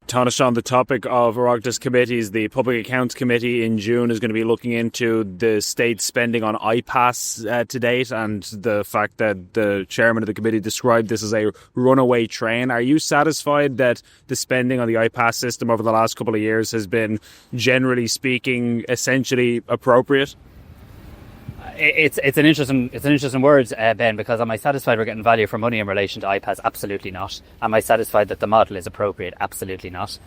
Tánaiste, on the topic of Oireachtas committees, the Public Accounts Committee in June is going to be looking into the state spending on IPAS to date, and the fact that the chairman of the committee described this as a runaway train. Are you satisfied that the spending on the IPAS system over the last couple of years has been, generally speaking, essentially appropriate? It's an interesting word, Ben, because am I satisfied we're getting value for money in relation to IPAS? Absolutely not. Am I satisfied that the model is appropriate? Absolutely not.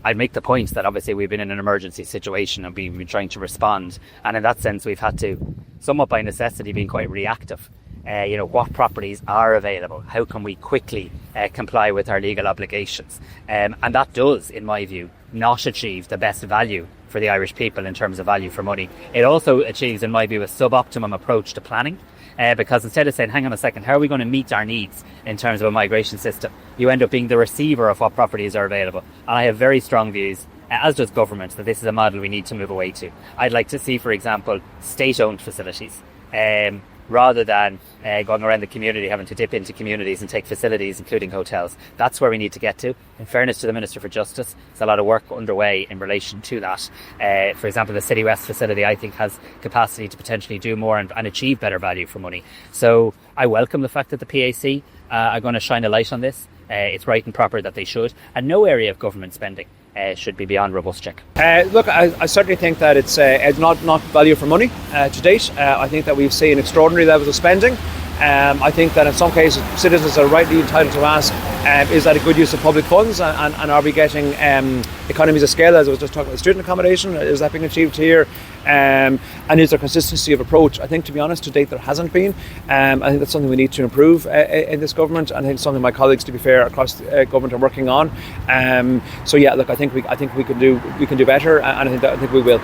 I'd make the point that obviously we've been in an emergency situation and we've been trying to respond, and in that sense we've had to, somewhat by necessity, been quite reactive. What properties are available? How can we quickly comply with our legal obligations? And that does, in my view, not achieve the best value for the Irish people in terms of value for money. It also achieves, in my view, a suboptimum approach to planning, because instead of saying, hang on a second, how are we going to meet our needs in terms of a migration system, you end up being the receiver of what properties are available. And I have very strong views, as does government, that this is a model we need to move away to. I'd like to see, for example, state-owned facilities, rather than going around the community, having to dip into communities and take facilities, including hotels. That's where we need to get to. In fairness to the Minister for Justice, there's a lot of work underway in relation to that. For example, the City West facility, I think, has capacity to potentially do more and achieve better value for money. So I welcome the fact that the PAC are going to shine a light on this. It's right and proper that they should. And no area of government spending should be beyond robust check. Look, I certainly think that it's not value for money to date. I think that we've seen extraordinary levels of spending. I think that in some cases citizens are rightly entitled to ask, is that a good use of public funds, and are we getting economies of scale, as I was just talking about student accommodation, is that being achieved here, and is there consistency of approach? I think, to be honest, to date there hasn't been. I think that's something we need to improve in this government, and I think it's something my colleagues, to be fair, across the government are working on. So yeah, look, I think we can do better, and I think we will.